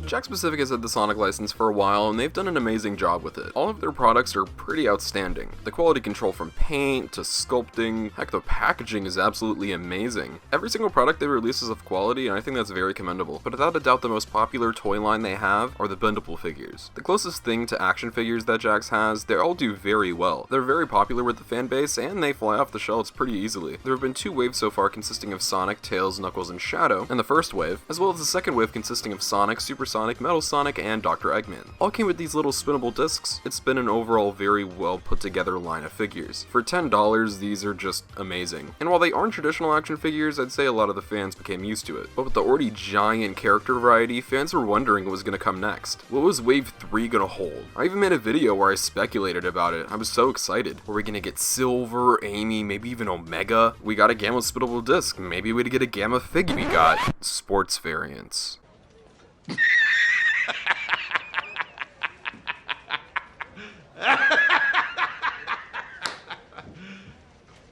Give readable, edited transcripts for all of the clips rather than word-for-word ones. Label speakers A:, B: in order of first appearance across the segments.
A: JAKKS Pacific has had the Sonic license for a while, and they've done an amazing job with it. All of their products are pretty outstanding. The quality control from paint to sculpting, heck, the packaging is absolutely amazing. Every single product they release is of quality, and I think that's very commendable. But without a doubt, the most popular toy line they have are the Bendable figures. The closest thing to action figures that JAKKS has, they all do very well. They're very popular with the fan base, and they fly off the shelves pretty easily. There have been 2 waves so far consisting of Sonic, Tails, Knuckles, and Shadow in the first wave, as well as the second wave consisting of Sonic, Supersonic, Metal Sonic, and Dr. Eggman. All came with these little spinnable discs. It's been an overall very well put together line of figures. For $10, these are just amazing. And while they aren't traditional action figures, I'd say a lot of the fans became used to it. But with the already giant character variety, fans were wondering what was going to come next. What was Wave 3 going to hold? I even made a video where I speculated about it. I was so excited. Were we going to get Silver, Amy, maybe even Omega? We got a Gamma spinnable disc. Maybe we'd get a Gamma figure. We got sports variants.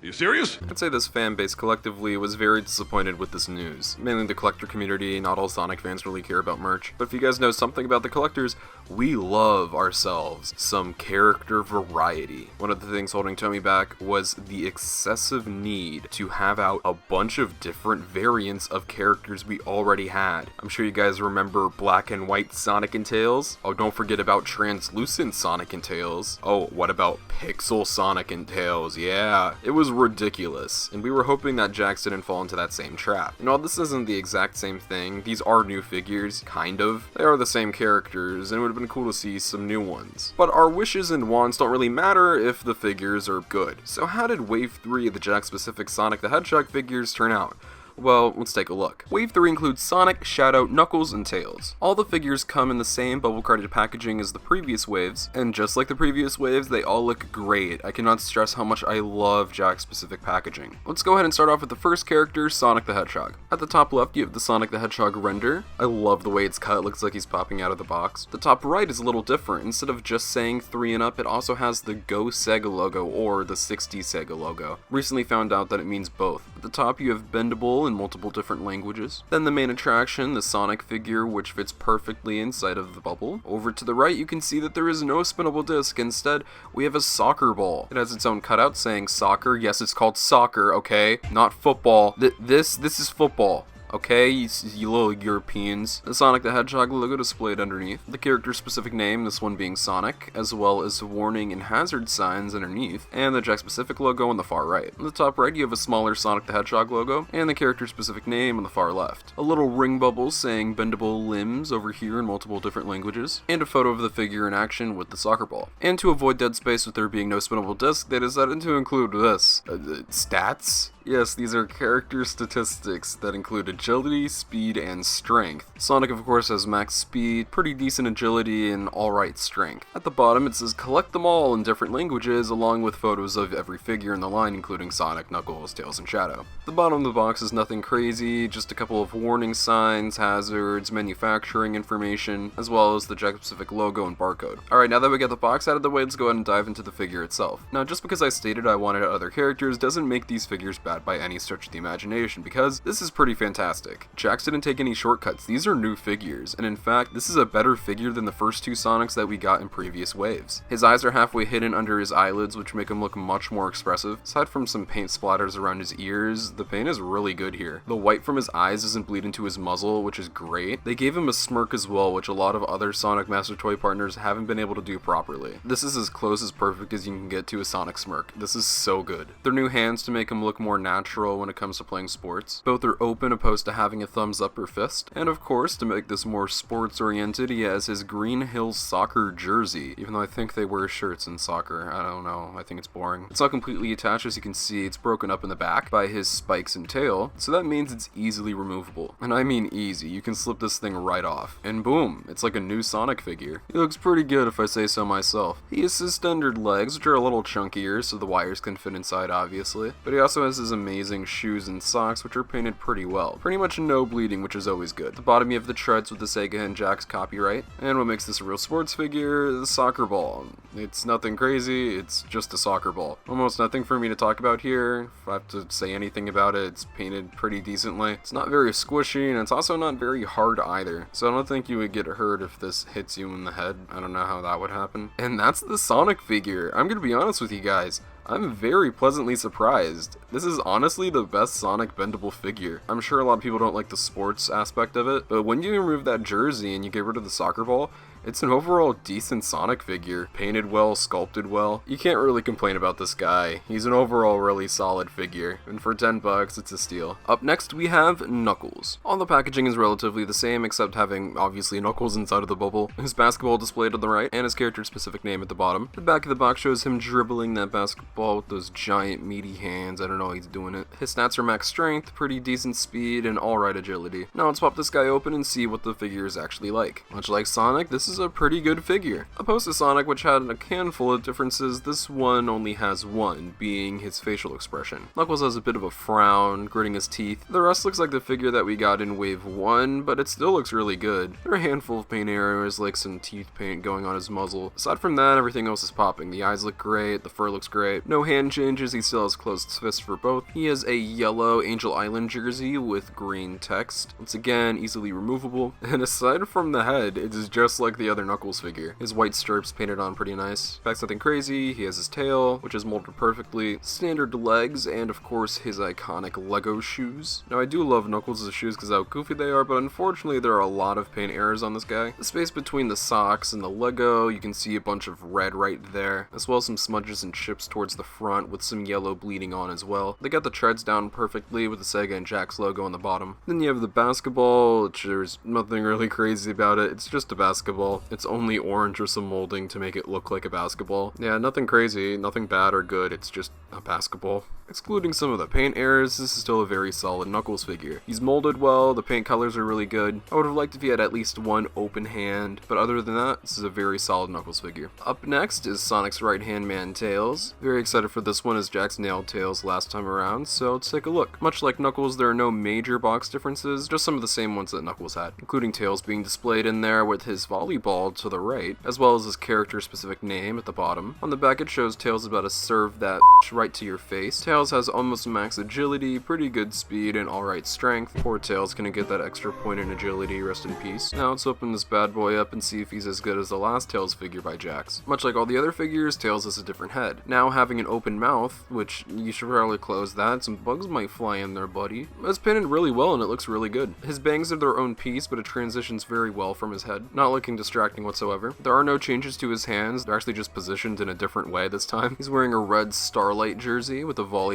B: You serious?
A: I'd say this fan base collectively was very disappointed with this news. Mainly the collector community. Not all Sonic fans really care about merch. But if you guys know something about the collectors, we love ourselves some character variety. One of the things holding Tommy back was the excessive need to have out a bunch of different variants of characters we already had. I'm sure you guys remember black and white Sonic and Tails. Oh, don't forget about translucent Sonic and Tails. Oh, what about pixel Sonic and Tails? Yeah, it was ridiculous, and we were hoping that JAKKS didn't fall into that same trap. And while this isn't the exact same thing, these are new figures, kind of. They are the same characters, and it would have been cool to see some new ones. But our wishes and wants don't really matter if the figures are good. So how did Wave 3 of the JAKKS Pacific Sonic the Hedgehog figures turn out? Well, let's take a look. Wave 3 includes Sonic, Shadow, Knuckles, and Tails. All the figures come in the same bubble-carded packaging as the previous waves, and just like the previous waves, they all look great. I cannot stress how much I love JAKKS-specific packaging. Let's go ahead and start off with the first character, Sonic the Hedgehog. At the top left, you have the Sonic the Hedgehog render. I love the way it's cut, it looks like he's popping out of the box. The top right is a little different. Instead of just saying 3 and up, it also has the Go Sega logo, or the 60 Sega logo. Recently found out that it means both. At the top, you have Bendable in multiple different languages. Then the main attraction, the Sonic figure, which fits perfectly inside of the bubble. Over to the right, you can see that there is no spinnable disc. Instead, we have a soccer ball. It has its own cutout saying soccer. Yes, it's called soccer, okay? Not football. This is football. Okay, you little Europeans. The Sonic the Hedgehog logo displayed underneath. The character's specific name, this one being Sonic, as well as warning and hazard signs underneath, and the JAKKS Pacific logo on the far right. On the top right, you have a smaller Sonic the Hedgehog logo, and the character's specific name on the far left. A little ring bubble saying Bendable limbs over here in multiple different languages, and a photo of the figure in action with the soccer ball. And to avoid dead space with there being no spinnable disc, they decided to include this. Stats? Yes, these are character statistics that include agility, speed, and strength. Sonic, of course, has max speed, pretty decent agility, and alright strength. At the bottom, it says collect them all in different languages, along with photos of every figure in the line, including Sonic, Knuckles, Tails, and Shadow. The bottom of the box is nothing crazy, just a couple of warning signs, hazards, manufacturing information, as well as the JAKKS Pacific logo and barcode. Alright, now that we get the box out of the way, let's go ahead and dive into the figure itself. Now, just because I stated I wanted other characters doesn't make these figures bad by any stretch of the imagination, because this is pretty fantastic. JAKKS didn't take any shortcuts. These are new figures, and in fact, this is a better figure than the first 2 Sonics that we got in previous waves. His eyes are halfway hidden under his eyelids, which make him look much more expressive. Aside from some paint splatters around his ears, the paint is really good here. The white from his eyes doesn't bleed into his muzzle, which is great. They gave him a smirk as well, which a lot of other Sonic Master Toy partners haven't been able to do properly. This is as close as perfect as you can get to a Sonic smirk. This is so good. Their new hands to make him look more natural when it comes to playing sports. Both are open opposed to having a thumbs up or fist. And of course, to make this more sports oriented, he has his Green Hills soccer jersey, even though I think they wear shirts in soccer. I don't know, I think it's boring. It's not completely attached, as you can see. It's broken up in the back by his spikes and tail, so that means it's easily removable. And I mean easy, you can slip this thing right off. And boom, it's like a new Sonic figure. He looks pretty good if I say so myself. He has his standard legs, which are a little chunkier, so the wires can fit inside obviously, but he also has his amazing shoes and socks, which are painted pretty well Pretty much no bleeding, which is always good. At the bottom you have the treads with the Sega and JAKKS copyright. And what makes this a real sports figure, the soccer ball. It's nothing crazy, it's just a soccer ball. Almost nothing for me to talk about here. If I have to say anything about it, it's painted pretty decently. It's not very squishy, and it's also not very hard either. So I don't think you would get hurt if this hits you in the head. I don't know how that would happen. And that's the Sonic figure. I'm gonna be honest with you guys. I'm very pleasantly surprised. This is honestly the best Sonic bendable figure. I'm sure a lot of people don't like the sports aspect of it, but when you remove that jersey and you get rid of the soccer ball, it's an overall decent Sonic figure. Painted well, sculpted well. You can't really complain about this guy. He's an overall really solid figure, and for 10 bucks, it's a steal. Up next, we have Knuckles. All the packaging is relatively the same, except having, obviously, Knuckles inside of the bubble, his basketball displayed on the right, and his character-specific name at the bottom. The back of the box shows him dribbling that basketball with those giant, meaty hands. I don't know how he's doing it. His stats are max strength, pretty decent speed, and alright agility. Now let's pop this guy open and see what the figure is actually like. Much like Sonic, this is a pretty good figure. Opposed to Sonic, which had a handful of differences, this one only has one, being his facial expression. Knuckles has a bit of a frown, gritting his teeth. The rest looks like the figure that we got in Wave 1, but it still looks really good. There are a handful of paint areas, like some teeth paint going on his muzzle. Aside from that, everything else is popping. The eyes look great, the fur looks great. No hand changes, he still has closed fists for both. He has a yellow Angel Island jersey with green text. Once again, easily removable. And aside from the head, it is just like the other Knuckles figure. His white stripes painted on pretty nice. Back's nothing crazy. He has his tail, which is molded perfectly, standard legs, and of course his iconic Lego shoes. Now I do love Knuckles' shoes because how goofy they are, but unfortunately there are a lot of paint errors on this guy. The space between the socks and the Lego, you can see a bunch of red right there, as well as some smudges and chips towards the front with some yellow bleeding on as well. They got the treads down perfectly with the Sega and JAKKS logo on the bottom. Then you have the basketball, which there's nothing really crazy about it. It's just a basketball. It's only orange with some molding to make it look like a basketball. Yeah, nothing crazy, nothing bad or good, it's just a basketball. Excluding some of the paint errors, this is still a very solid Knuckles figure. He's molded well, the paint colors are really good. I would have liked if he had at least one open hand, but other than that, this is a very solid Knuckles figure. Up next is Sonic's right-hand man, Tails. Very excited for this one as JAKKS nailed Tails last time around, so let's take a look. Much like Knuckles, there are no major box differences, just some of the same ones that Knuckles had, including Tails being displayed in there with his volleyball to the right, as well as his character-specific name at the bottom. On the back it shows Tails about to serve that right to your face. Tails has almost max agility, pretty good speed, and alright strength. Poor Tails gonna get that extra point in agility, rest in peace. Now let's open this bad boy up and see if he's as good as the last Tails figure by JAKKS. Much like all the other figures, Tails has a different head. Now having an open mouth, which you should probably close that, some bugs might fly in there, buddy. It's painted really well and it looks really good. His bangs are their own piece, but it transitions very well from his head, not looking distracting whatsoever. There are no changes to his hands, they're actually just positioned in a different way this time. He's wearing a red Starlight jersey with a volleyball.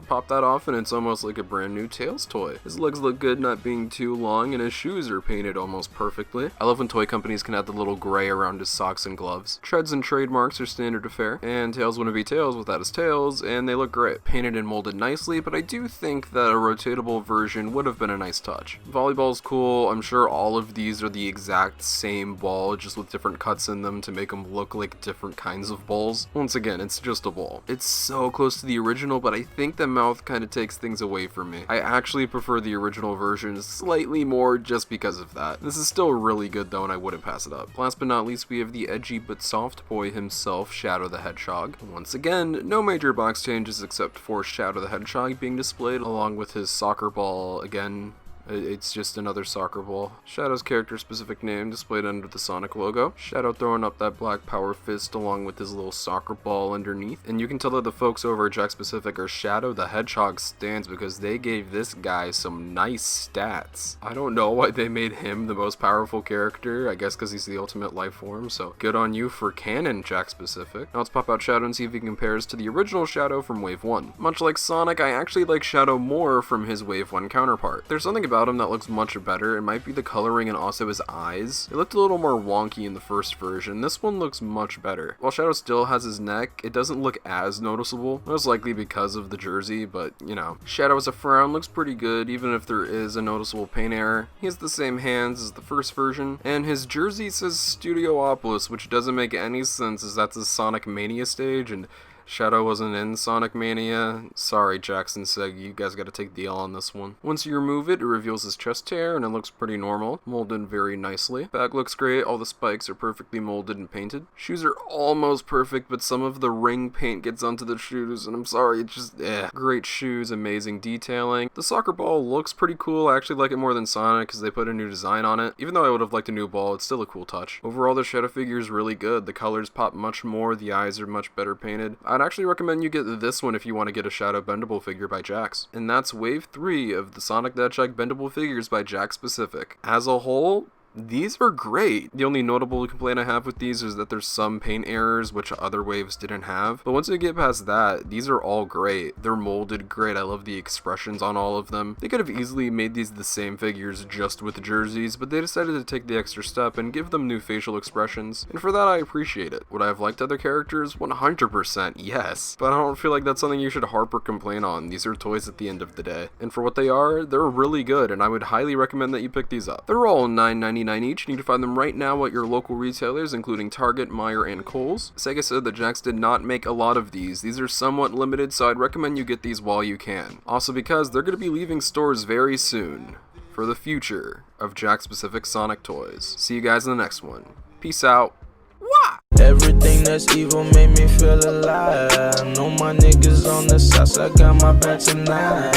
A: Pop that off and it's almost like a brand new Tails toy. His legs look good not being too long and his shoes are painted almost perfectly. I love when toy companies can add the little gray around his socks and gloves. Treads and trademarks are standard affair, and Tails wouldn't be Tails without his tails, and they look great. Painted and molded nicely, but I do think that a rotatable version would have been a nice touch. Volleyball's cool. I'm sure all of these are the exact same ball, just with different cuts in them to make them look like different kinds of balls. Once again, it's just a ball. It's so close to the original, but I think the mouth kind of takes things away from me. I actually prefer the original version slightly more just because of that. This is still really good though, and I wouldn't pass it up. Last but not least, we have the edgy but soft boy himself, Shadow the Hedgehog. Once again, no major box changes except for Shadow the Hedgehog being displayed along with his soccer ball again. It's just another soccer ball. Shadow's character-specific name displayed under the Sonic logo. Shadow throwing up that black power fist along with his little soccer ball underneath. And you can tell that the folks over at JAKKS Pacific are Shadow the Hedgehog stands because they gave this guy some nice stats. I don't know why they made him the most powerful character. I guess because he's the ultimate life form, so good on you for canon, JAKKS Pacific. Now let's pop out Shadow and see if he compares to the original Shadow from Wave 1. Much like Sonic, I actually like Shadow more from his Wave 1 counterpart. There's something about him that looks much better. It might be the coloring and also his eyes. It looked a little more wonky in the first version. This one looks much better. While Shadow still has his neck, it doesn't look as noticeable, most likely because of the jersey, but you know. Shadow as a frown looks pretty good, even if there is a noticeable paint error. He has the same hands as the first version, and his jersey says Studiopolis, which doesn't make any sense as that's a Sonic Mania stage, and Shadow wasn't in Sonic Mania. Sorry, Jackson Seg, you guys gotta take the L on this one. Once you remove it, it reveals his chest hair, and it looks pretty normal, molded very nicely. Back looks great, all the spikes are perfectly molded and painted. Shoes are almost perfect, but some of the ring paint gets onto the shoes, and I'm sorry, it's just, Great shoes, amazing detailing. The soccer ball looks pretty cool. I actually like it more than Sonic, because they put a new design on it. Even though I would have liked a new ball, it's still a cool touch. Overall, the Shadow figure is really good. The colors pop much more, the eyes are much better painted. I'd actually recommend you get this one if you want to get a Shadow Bendable figure by JAKKS. And that's wave 3 of the Sonic the Hedgehog Bendable figures by JAKKS Pacific. As a whole, these are great. The only notable complaint I have with these is that there's some paint errors which other waves didn't have. But once you get past that, these are all great. They're molded great. I love the expressions on all of them. They could have easily made these the same figures just with jerseys, but they decided to take the extra step and give them new facial expressions. And for that, I appreciate it. Would I have liked other characters? 100% yes. But I don't feel like that's something you should harp or complain on. These are toys at the end of the day. And for what they are, they're really good, and I would highly recommend that you pick these up. They're all $9.99 each. You need to find them right now at your local retailers, including Target, Meijer, and Kohl's. Sega said that JAKKS did not make a lot of these. These are somewhat limited, so I'd recommend you get these while you can. Also because they're going to be leaving stores very soon for the future of JAKKS Pacific Sonic toys. See you guys in the next one. Peace out.
C: Everything that's evil made me feel alive. I know my niggas on the south side got my back tonight.